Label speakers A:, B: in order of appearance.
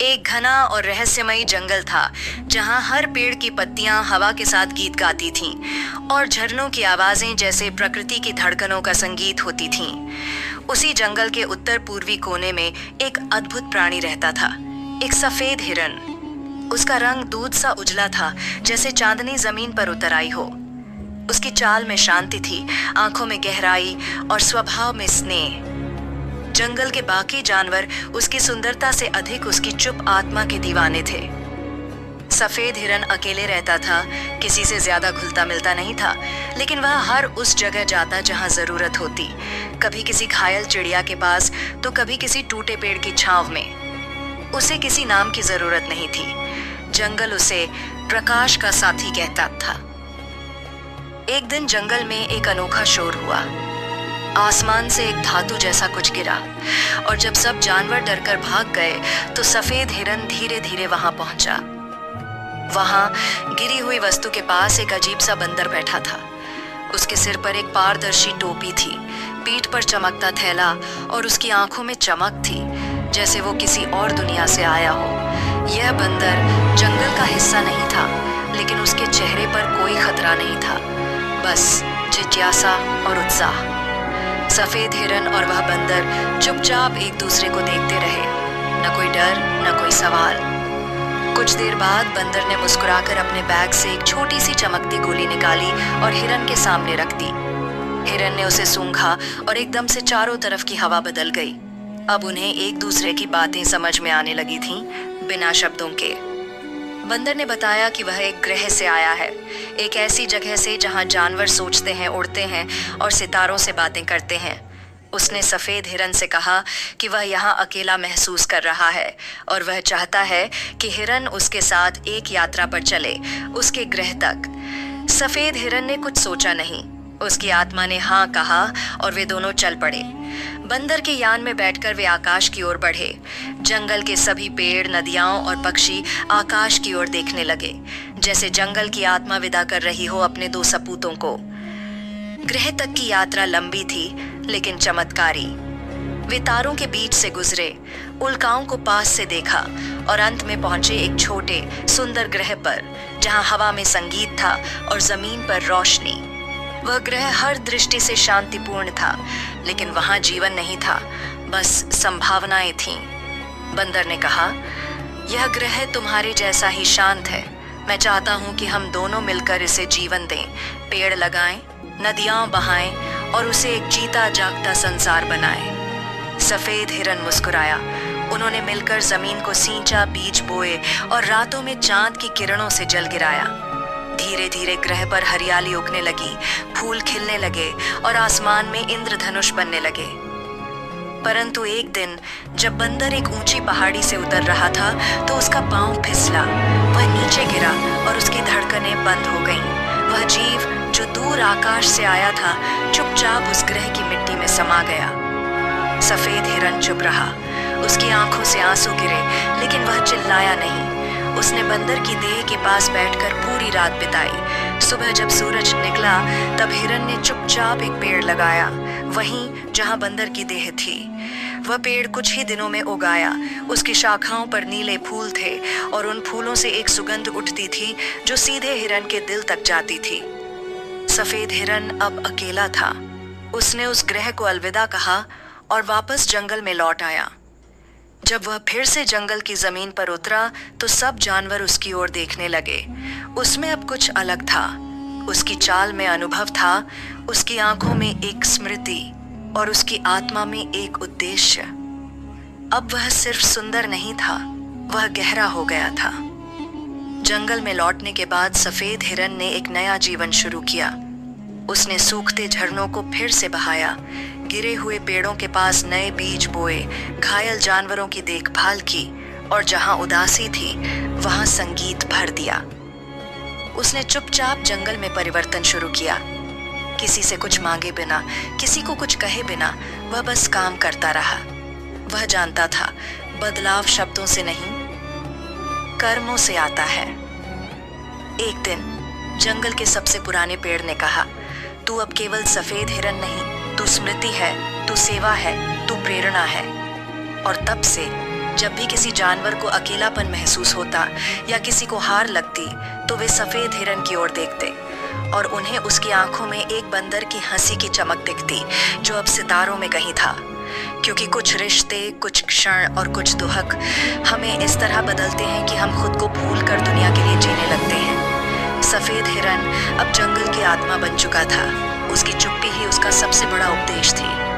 A: एक घना और रहस्यमयी जंगल था जहां हर पेड़ की पत्तियां हवा के साथ गीत गाती थीं और झरनों की आवाजें जैसे प्रकृति की धड़कनों का संगीत होती थीं। उसी जंगल के उत्तर पूर्वी कोने में एक अद्भुत प्राणी रहता था, एक सफेद हिरन। उसका रंग दूध सा उजला था, जैसे चांदनी जमीन पर उतर आई हो। उसकी चाल में शांति थी, आंखों में गहराई और स्वभाव में स्नेह। जंगल के बाकी जानवर उसकी सुंदरता से अधिक उसकी चुप आत्मा के दीवाने थे। सफेद हिरन अकेले रहता था, किसी से ज्यादा घुलता मिलता नहीं था, लेकिन वह हर उस जगह जाता जहां जरूरत होती, कभी किसी घायल चिड़िया के पास तो कभी किसी टूटे पेड़ की छांव में। उसे किसी नाम की जरूरत नहीं थी, जंगल उसे प्रकाश का साथी कहता था। एक दिन जंगल में एक अनोखा शोर हुआ। आसमान से एक धातु जैसा कुछ गिरा और जब सब जानवर डरकर भाग गए तो सफेद हिरन धीरे धीरे वहां पहुंचा। वहां गिरी हुई वस्तु के पास एक अजीब सा बंदर बैठा था। उसके सिर पर एक पारदर्शी टोपी थी, पीठ पर चमकता थैला और उसकी आंखों में चमक थी, जैसे वो किसी और दुनिया से आया हो। यह बंदर जंगल का हिस्सा नहीं था, लेकिन उसके चेहरे पर कोई खतरा नहीं था, बस जिज्ञासा और उत्साह। सफेद हिरन और वह बंदर चुपचाप एक दूसरे को देखते रहे, न कोई डर न कोई सवाल। कुछ देर बाद बंदर ने मुस्कुराकर अपने बैग से एक छोटी सी चमकती गोली निकाली और हिरन के सामने रख दी। हिरन ने उसे सूंघा और एकदम से चारों तरफ की हवा बदल गई। अब उन्हें एक दूसरे की बातें समझ में आने लगी थीं, बिना शब्दों के। बंदर ने बताया कि वह एक ग्रह से आया है, एक ऐसी जगह से जहां जानवर सोचते हैं, उड़ते हैं और सितारों से बातें करते हैं। उसने सफेद हिरन से कहा कि वह यहाँ अकेला महसूस कर रहा है और वह चाहता है कि हिरन उसके साथ एक यात्रा पर चले, उसके ग्रह तक। सफेद हिरन ने कुछ सोचा नहीं, उसकी आत्मा ने हाँ कहा और वे दोनों चल पड़े। बंदर के यान में बैठकर वे आकाश की ओर बढ़े। जंगल के सभी पेड़, नदियां और पक्षी आकाश की ओर देखने लगे, जैसे जंगल की आत्मा विदा कर रही हो अपने दो सपूतों को। ग्रह तक की यात्रा लंबी थी, लेकिन चमत्कारी। वे तारों के बीच से गुजरे, उल्काओं को पास से देखा और अंत में पहुंचे एक छोटे सुंदर ग्रह पर, जहां हवा में संगीत था और जमीन पर रोशनी। वह ग्रह हर दृष्टि से शांतिपूर्ण था, लेकिन वहां जीवन नहीं था, बस संभावनाएं थीं। बंदर ने कहा, यह ग्रह तुम्हारे जैसा ही शांत है। मैं चाहता हूं कि हम दोनों मिलकर इसे जीवन दें, पेड़ लगाएं, नदियां बहाएं और उसे एक जीता जागता संसार बनाएं। सफेद हिरन मुस्कुराया। उन्होंने मिलकर जमीन को सींचा, बीज बोए और रातों में चांद की किरणों से जल गिराया। धीरे धीरे ग्रह पर हरियाली उगने लगी, फूल खिलने लगे और आसमान में इंद्रधनुष बनने लगे। परंतु एक दिन जब बंदर एक ऊंची पहाड़ी से उतर रहा था तो उसका पांव फिसला। वह नीचे गिरा और उसकी धड़कनें बंद हो गईं। वह जीव जो दूर आकाश से आया था, चुपचाप उस ग्रह की मिट्टी में समा गया। सफेद हिरन चुप रहा। उसकी आंखों से आंसू गिरे, लेकिन वह चिल्लाया नहीं। उसने बंदर की देह के पास बैठकर पूरी रात बिताई। सुबह जब सूरज निकला तब हिरन ने चुपचाप एक पेड़ लगाया, वहीं जहां बंदर की देह थी। वह पेड़ कुछ ही दिनों में उग आया। उसकी शाखाओं पर नीले फूल थे और उन फूलों से एक सुगंध उठती थी जो सीधे हिरन के दिल तक जाती थी। सफेद हिरन अब अकेला था। उसने उस ग्रह को अलविदा कहा और वापस जंगल में लौट आया। जब वह फिर से जंगल की जमीन पर उतरा तो सब जानवर उसकी ओर देखने लगे। उसमें अब कुछ अलग था। उसकी चाल में अनुभव था, उसकी आंखों में एक स्मृति और उसकी आत्मा में एक उद्देश्य। अब वह सिर्फ सुंदर नहीं था, वह गहरा हो गया था। जंगल में लौटने के बाद सफेद हिरन ने एक नया जीवन शुरू किया। उसने सूखते झरनों को फिर से बहाया, गिरे हुए पेड़ों के पास नए बीज बोए, घायल जानवरों की देखभाल की और जहां उदासी थी वहां संगीत भर दिया। उसने चुपचाप जंगल में परिवर्तन शुरू किया। किसी से कुछ मांगे बिना, किसी को कुछ कहे बिना वह बस काम करता रहा। वह जानता था बदलाव शब्दों से नहीं, कर्मों से आता है। एक दिन जंगल के सबसे पुराने पेड़ ने कहा, तू अब केवल सफेद हिरन नहीं, तू स्मृति है, तू सेवा है, तू प्रेरणा है। और तब से जब भी किसी जानवर को अकेलापन महसूस होता या किसी को हार लगती तो वे सफेद हिरन की ओर देखते और उन्हें उसकी आंखों में एक बंदर की हंसी की चमक दिखती जो अब सितारों में कहीं था। क्योंकि कुछ रिश्ते, कुछ क्षण और कुछ दुहक हमें इस तरह बदलते हैं कि हम खुद को भूल कर दुनिया के लिए जीने लगते हैं। सफेद हिरन अब जंगल की आत्मा बन चुका था। उसकी चुप्पी ही उसका सबसे बड़ा उपदेश थी।